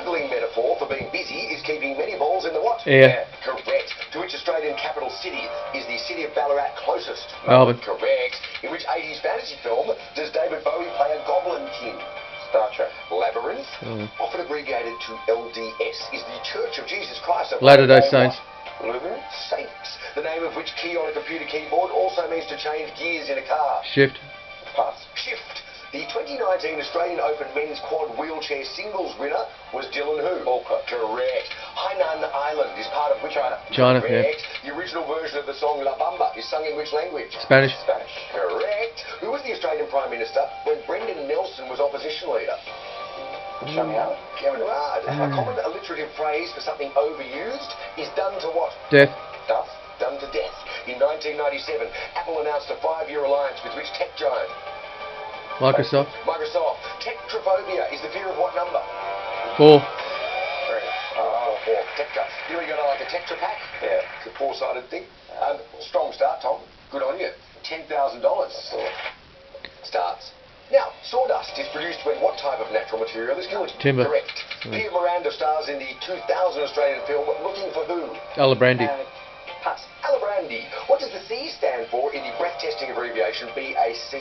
juggling metaphor for being busy is keeping many balls in the what? Air. Correct. To which Australian capital city is the city of Ballarat closest? Melbourne. Correct. In which 80s fantasy film does David Bowie play a goblin king? Star Trek. Labyrinth, often abbreviated to LDS, is the Church of Jesus Christ of Latter-day Latter-day Saints. what? Lutheran Saints. The name of which key on a computer keyboard also means to change gears in a car? Shift. Pass. Shift. The 2019 Australian Open men's quad wheelchair singles winner was Dylan who? Alcott. Correct. Hainan Island is part of which China? China, Correct. The original version of the song La Bamba is sung in which language? Spanish. Spanish. Correct. Who was the Australian Prime Minister when Brendan Nelson was opposition leader? Show me out. Kevin Rudd. A common alliterative phrase for something overused is done to what? Death. Duff. Done to death. In 1997, Apple announced a 5-year alliance with which tech giant? Microsoft. Microsoft. Tetraphobia is the fear of what number? 4. Four. Tetra. You know you got like a Tetra Pak? Yeah. It's a 4-sided thing. Strong start, Tom. Good on you. $10,000. Starts. Now, sawdust is produced when what type of natural material is good? Timber. Correct. Pia Miranda stars in the 2000 Australian film Looking for Who? Alibrandi. Pass. Alibrandi. What does the C stand for in the breath testing abbreviation BAC?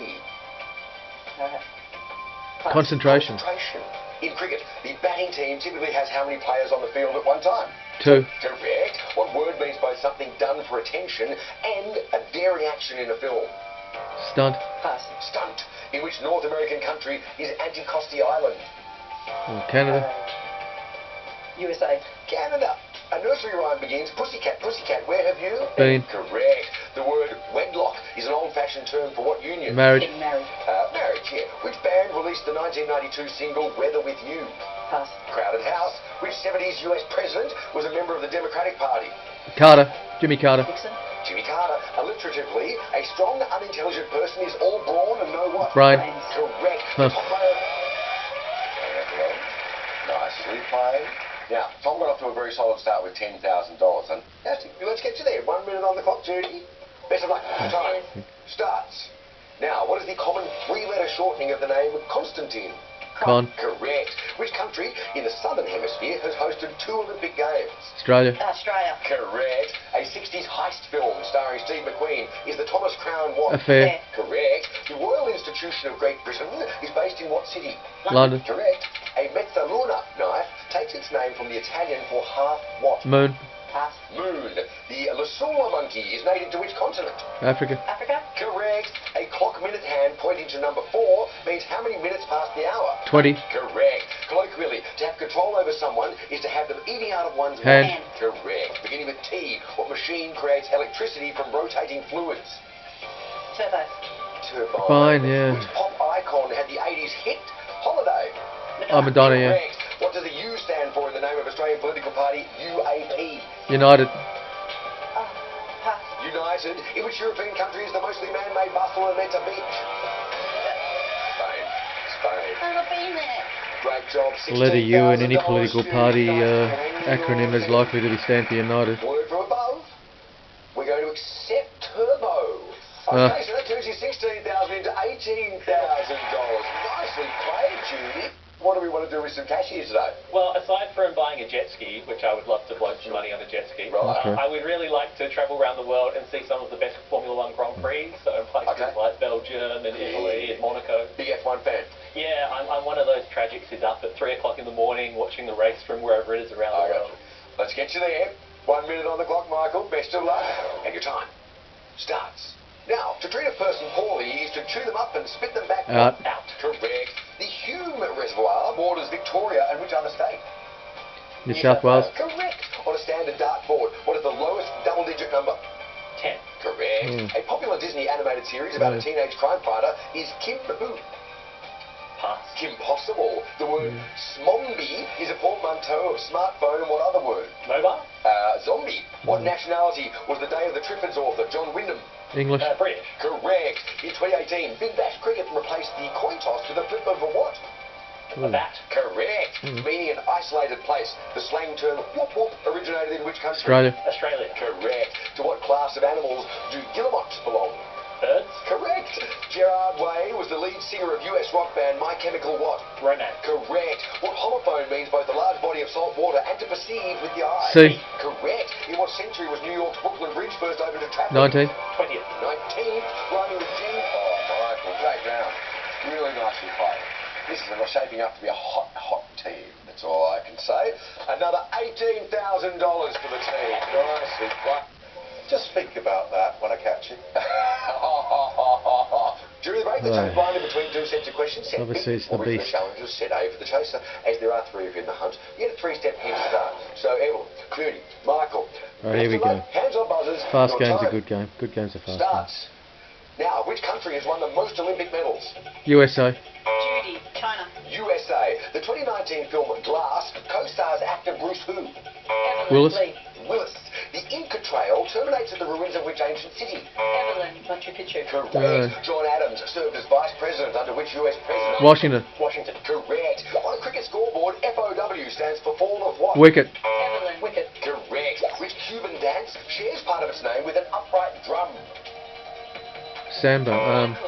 Concentration. Concentration. In cricket, the batting team typically has how many players on the field at one time? 2. Correct. What word means both something done for attention and a daring action in a film? Stunt. Pass. Stunt. In which North American country is Anticosti Island? Canada. USA. Canada. A nursery rhyme begins, Pussycat, pussycat, where have you Been. Correct. The word wedlock is an old-fashioned term for what union? Married. Getting married. Marriage, yeah. Which band released the 1992 single Weather With You? Pass. Crowded House. Which 70s US president was a member of the Democratic Party? Carter. Jimmy Carter. Nixon. Jimmy Carter. Alliteratively, a strong, unintelligent person is all brawn and no what? Brain. Correct. Huh. Top player. Nicely played. Now, Tom got off to a very solid start with $10,000. Fantastic. Let's get you there. 1 minute on the clock, Judy. Best of luck. Time starts. Now, what is the common 3-letter shortening of the name Constantine? Con. Correct. Which country in the southern hemisphere has hosted 2 Olympic Games? Australia. Australia. Correct. A 60s heist film starring Steve McQueen is the Thomas Crown what? Affair. Correct. The Royal Institution of Great Britain is based in what city? London. Correct. A mezzaluna knife takes its name from the Italian for half what? Moon. Pass. Moon. The Lasula monkey is native to which continent? Africa. Africa. Correct. A clock minute hand pointing to number 4 means how many minutes past the hour? 20. Correct. Colloquially, to have control over someone is to have them eating out of one's Hand. Correct. Beginning with T, what machine creates electricity from rotating fluids? Turbo. Turbine. Fine, yeah. Which pop icon had the 80s hit Holiday? Oh, Madonna, yeah. Correct. What does the U stand for in the name of Australian political party UAP? United. Pass. United. In which European country is the mostly man-made Barceloneta beach? Spain. Spain. I've not been there. Great job. Letter U in any $16,000 political party acronym is likely to be stand for United. Word from above. We're going to accept Turbo. Ah. Okay, so that turns your $16,000 into $18,000. Nicely played, Judy. What do we want to do with some cash here today? Well, aside from buying a jet ski, which I would love to blow some money on a jet ski, Right. Okay. I would really like to travel around the world and see some of the best Formula One Grand Prix, so in places Okay. like Belgium and Italy and Monaco. Big F1 fan. Yeah, I'm one of those tragics who's up at 3 o'clock in the morning watching the race from wherever it is around I the got world. you. Let's get you there. 1 minute on the clock, Michael. Best of luck. And your time starts. Now, to treat a person poorly is to chew them up and spit them back Out. out. Correct. The Hume Reservoir borders Victoria and which other state? New South Wales. Correct. On a standard dartboard, what is the lowest double-digit number? 10. Correct. A popular Disney animated series about a teenage crime fighter is Kim who? Pass. Kim Possible. The word smombie is a portmanteau of smartphone and what other word? Mobile? Zombie. What nationality was the Day of the Triffids author, John Wyndham? English. British. Correct. In 2018, Big Bash Cricket replaced the coin toss with a flip of a what? A bat. Correct. Meaning an isolated place. The slang term whoop whoop originated in which country? Australia. Australia. Correct. To what class of animals do guillemots belong? Birds. Correct. Gerard Way was the lead singer of US rock band My Chemical what? Romance. Correct. What homophone means both a large body of salt water and to perceive with the eye? C. Correct. In what century was New York's Brooklyn Bridge first opened to traffic? 19. 20th. 19th. Rhyming with G. Oh, Michael, great round. Really nicely played. This is shaping up to be a hot team. That's all I can say. Another $18,000 for the team. Nicely played. Just think about that when I catch it. During the break, the Right. team blind in between two sets of questions. Set Obviously, B it's the for the beast. challengers, set A for the chaser. As there are three of you in the hunt, you get a three-step head start. So, Evelyn, Clooney, Michael. Right, here we best of go. luck, hands on buzzers. Fast your game's a time good game. Good game's a fast game. starts. Now, which country has won the most Olympic medals? USA. Judy. China. USA. The 2019 film Glass co-stars actor Bruce who? Evelyn. Willis. Lee. Willis. The Inca Trail terminates at the ruins of which ancient city? Evelyn. Machu Picchu. Correct. John Adams served as vice president under which US president? Washington. Washington. Correct. On a cricket scoreboard, FOW stands for fall of what? Wicket. Evelyn. Wicket. Correct. Which Cuban dance shares part of its name with an upright drum? Samba.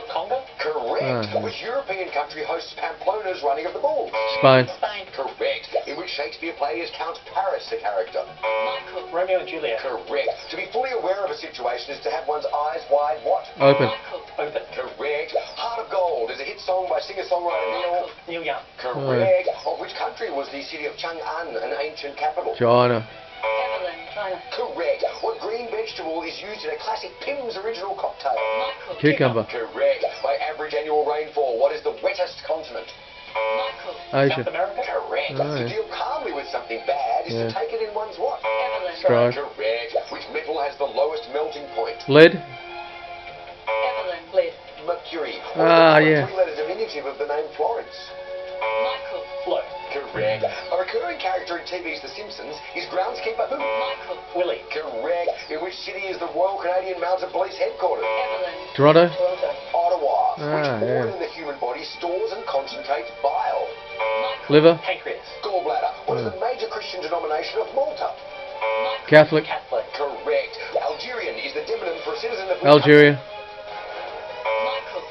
Congo. Correct. Ah. Which European country hosts Pamplona's Running of the Bulls? Spain. Spain. Correct. In which Shakespeare play is Count Paris a character? Michael. Romeo and Juliet. Correct. To be fully aware of a situation is to have one's eyes wide what? Open. Michael. Open. Correct. Heart of Gold is a hit song by singer-songwriter Neil. Neil Young. Correct. Of which country was the city of Chang'an an ancient capital? China. Evelyn. China. Correct. What green vegetable is used in a classic Pim's original cocktail? Michael. Cucumber. Correct. By average annual rainfall, what is the wettest continent? Michael. Asia. South America. Correct. Oh, To yeah. deal calmly with something bad is Yeah. to take it in one's what? Evelyn. Stride. Correct. Which metal has the lowest melting point? Lead. Evelyn. Lead. Mercury. Ah, What is the yeah. three-letter diminutive of the name Florence? Michael. Flo. Correct. A recurring character in TV's The Simpsons is groundskeeper who? Michael. Willie. Correct. In which city is the Royal Canadian Mounted Police headquarters? Evelyn. Toronto. Toronto. Ottawa. Ah, Which organ yeah. in the human body stores and concentrates bile? Michael. Liver. Pancreas. Gallbladder. What is the major Christian denomination of Malta? Michael. Catholic. Catholic. Correct. Algerian is the demonym for a citizen of which Algeria. Michael.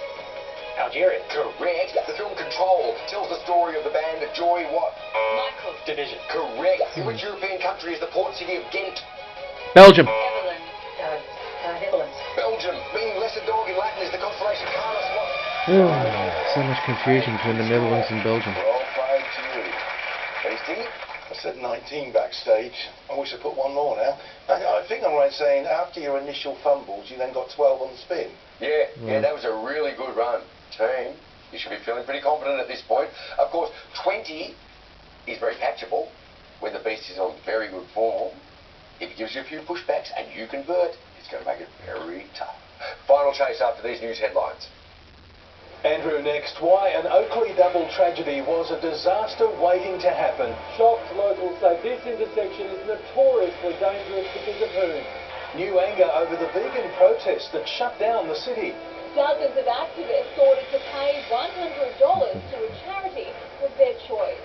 Algeria. Correct. The film Control tells the story of the band Joy what? Michael. Division. Correct. In which European country is the port city of Ghent? Belgium. Evelyn. Netherlands. Belgium. Meaning lesser dog in Latin is the constellation Canis what? So much confusion between the Netherlands and Belgium. Well played to you. Tasty. I said 19 backstage. I wish I put one more now. I think I'm right saying after your initial fumbles, you then got 12 on the spin. Yeah, that was a really good run. Team, you should be feeling pretty confident at this point. Of course, 20 is very catchable when the beast is on very good form. If it gives you a few pushbacks and you convert, it's going to make it very tough. Final chase after these news headlines. Andrew next. Why an Oakley double tragedy was a disaster waiting to happen. Shocked locals say this intersection is notoriously dangerous because of whom? New anger over the vegan protest that shut down the city. Dozens of activists ordered to pay $100 to a charity was their choice.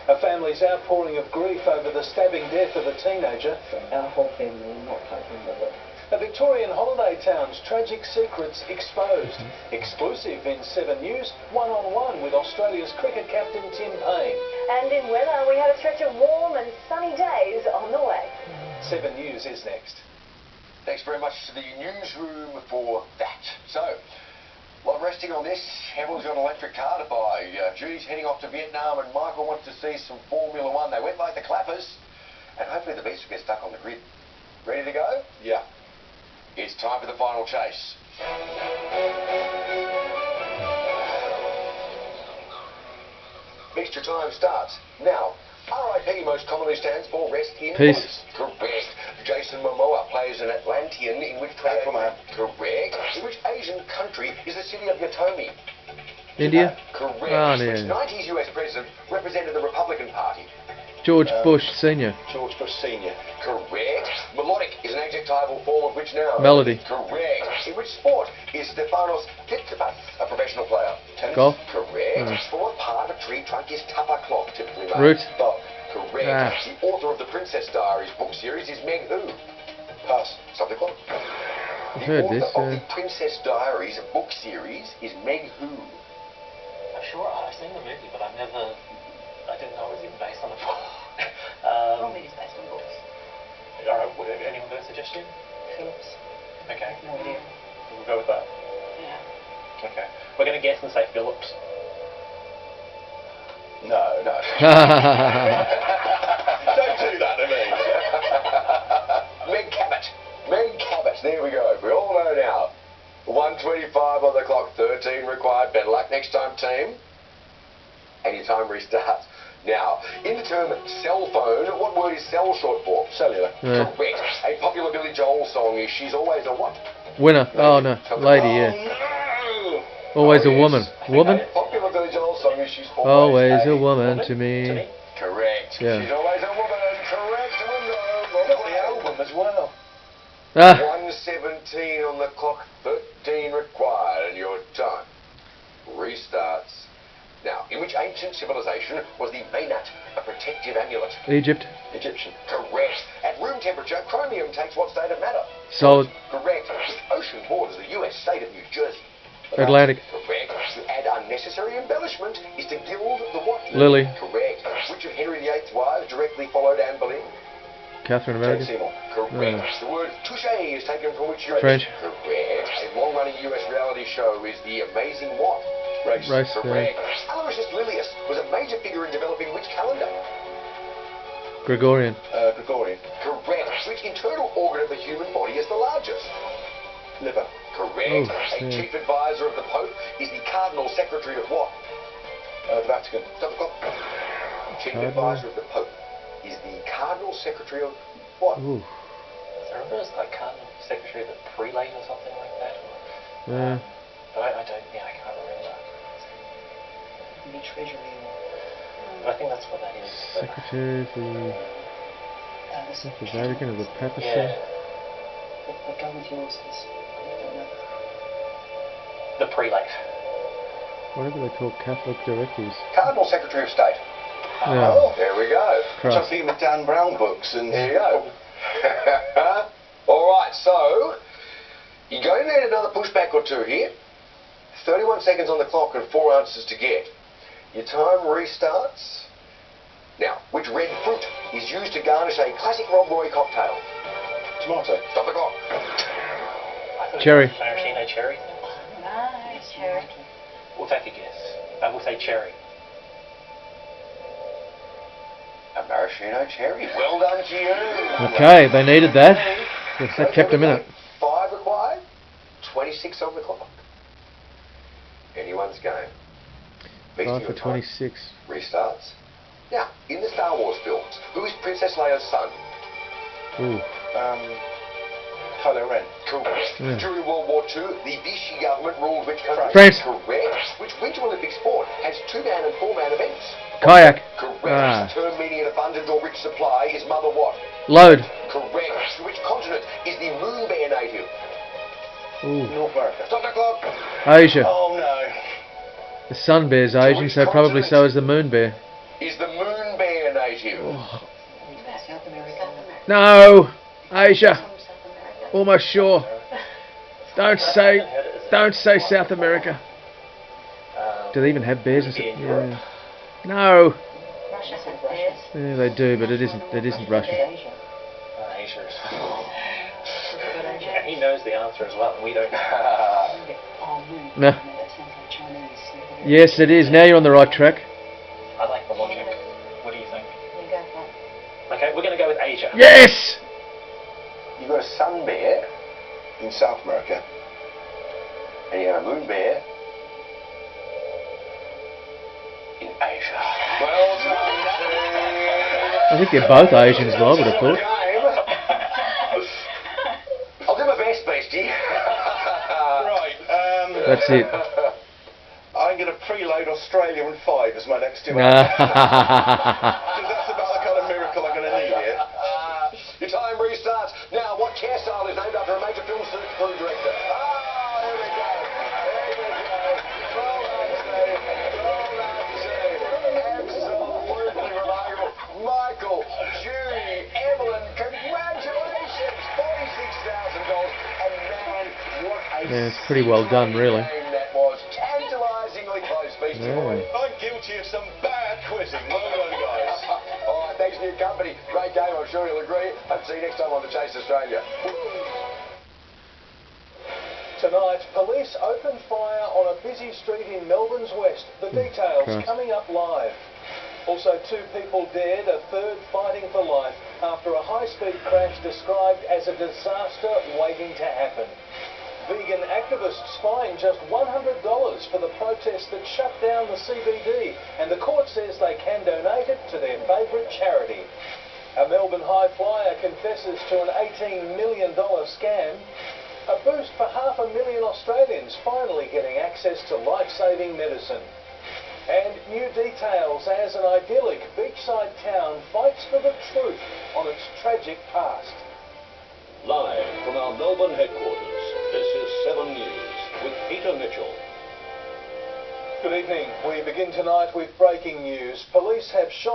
A family's outpouring of grief over the stabbing death of a teenager. Our whole family are not coping with it. A Victorian holiday town's tragic secrets exposed. Exclusive in 7 News, one-on-one with Australia's cricket captain Tim Payne. And in weather, we have a stretch of warm and sunny days on the way. 7 News is next. Thanks very much to the newsroom for that. So, a lot resting on this. Everyone's got an electric car to buy. Judy's heading off to Vietnam and Michael wants to see some Formula One. They went like the clappers. And hopefully the beast will get stuck on the grid. Ready to go? Yeah. It's time for the final chase. Extra time starts now. RIP most commonly stands for rest in Peace. Correct. Jason Momoa plays an Atlantean in which Aquaman. Correct. In which Asian country is the city of Yatomi? India. Correct. Ah, Which yeah. 90s US president represented the Republican Party? George Bush Senior. George Bush Senior. Correct. Melodic is an adjectival form of which noun? Melody. Correct. In which sport is Stefanos Tsitsipas a professional player? Tennis. Golf. Correct. From what part of a tree trunk is tupper cloth typically made? Root. Bob. Correct. Ah. The author of the Princess Diaries book series is Meg who? Pass. Something called. I've The heard author this. of the Princess Diaries book series is Meg Who. I'm sure I've seen the movie, but I didn't know it was even based on a book. Probably it's based on books. All right, anyone got a suggestion? Phillips. Okay, No idea. we'll go with that. Yeah. Okay, we're going to guess and say Phillips. No. Don't do that to me. Meg Cabot. Meg Cabot. There we go. We all know now. 1:25 on the clock. 13 required. Better luck next time, team. And your time restarts. Now, in the term cell phone, what word is cell short for? Cellular. Yeah. Correct. A popular Billy Joel song is She's Always a What? Winner. Oh no, lady. Yeah. No. Always a woman. Woman. A popular Billy Joel song is She's Always a woman. woman to me. Correct. Yeah. She's always a woman. Correct. Got the album as well. Ah. 1:17 on the clock. 13 required, and your time restarts. Now, in which ancient civilization was the Maynat a protective amulet? Egypt. Egyptian. Correct. At room temperature, chromium takes what state of matter? Solid. Correct. Which ocean borders the US state of New Jersey? Atlantic. Correct. To add unnecessary embellishment is to gild the what? Lily. Correct. Which of Henry VIII's wives directly followed Anne Boleyn? Catherine Jane American. Seymour. Correct. The word touche is taken from which US? French. Correct. A long-running US reality show is The Amazing What? Race. Race. Correct. Aloysius Lilius was a major figure in developing which calendar? Gregorian. Gregorian. Correct. Which internal organ of the human body is the largest? Liver. Correct. Oh, A yeah. chief advisor of the Pope is the Cardinal Secretary of what? The Vatican. Stop the clock. Chief Cardinal. advisor of the Pope is the Cardinal Secretary of what? Ooh. I remember it was like Cardinal Secretary of the Prelate or something like that. Yeah. But I can't remember. Maybe treasury But I think that's what that is. But, Secretary of the Vatican of the Papacy. yeah, But go with yours, because I don't know. the Prelate. Whatever they call Catholic directives. Cardinal Secretary of State. Yeah. Oh, there we go. Christ. Just thinking of Dan Brown books and There you go. All right, so you're going to need another pushback or two here. 31 seconds on the clock and 4 answers to get. Your time restarts. Now, which red fruit is used to garnish a classic Rob Roy cocktail? tomato. Stop the clock. I thought Cherry. it was maraschino cherry. Nice, cherry. We'll take a guess. I will say cherry. A maraschino cherry. Well done to you. Okay, they needed that. That kept them in it. 5 required. 26 on the clock. Anyone's game. Beastie 5 for on time. 26. Restarts. Now, in the Star Wars films, who is Princess Leia's son? Ooh. Kylo Ren. Correct. Yeah. During World War II, the Vichy government ruled which country? France. Correct. Which Winter Olympic sport has 2-man and 4-man events? Kayak. Correct. Ah. The term meaning an abundant or rich supply is mother what? Load. Correct. Which continent is the moon bear native? Ooh. North America. Stop the clock. Asia. Oh no. The sun bear's Asian, so probably so is the moon bear. Is the moon bear native? South America. No. Asia. From South America. Almost sure. Don't say South America. Do they even have bears? Yeah. No. Russia has bears. Yeah, they do, but it isn't Russia. Asia. Asia. Forgot Asia. And he knows the answer as well, and we don't. Oh, moon. No. That sounds like Chinese. Yes, it is. Now you're on the right track. I like the logic. What do you think? You go for it. Okay, we're going to go with Asia. Yes. You've got a sun bear In South America. and you have a moon bear in Asia. Well done. I think they're both Asians, I would have thought. I'll do my best, Beastie. Right. That's it. I'm going to preload Australia and 5 as my next 2 answers. Because that's about the kind of miracle I'm going to need here. Your time restarts. Now, what care style is named after a major film crew director? Ah, here we go. There we go. Well done, Steve. Well done, Steve. Absolutely remarkable. Michael, Judy, Evelyn, congratulations. $46,000. And man, Yeah, it's pretty well done, really. That was tantalisingly close, Beastie Boy. I'm guilty of some bad quizzing. Well done, guys. All right, thanks for your company. Great game, I'm sure you'll agree. Hope to see you next time on The Chase Australia. Tonight, police opened fire on a busy street in Melbourne's west. The details coming up live. Also, 2 people dead, a third fighting for life after a high-speed crash described as a disaster waiting to happen. Vegan activists fined just $100 for the protest that shut down the CBD, and the court says they can donate it to their favourite charity. A Melbourne high flyer confesses to an $18 million scam. A boost for 500,000 Australians finally getting access to life-saving medicine. And new details as an idyllic beachside town fights for the truth on its tragic past. Live from our Melbourne headquarters, this is 7 News with Peter Mitchell. Good evening. We begin tonight with breaking news. Police have shot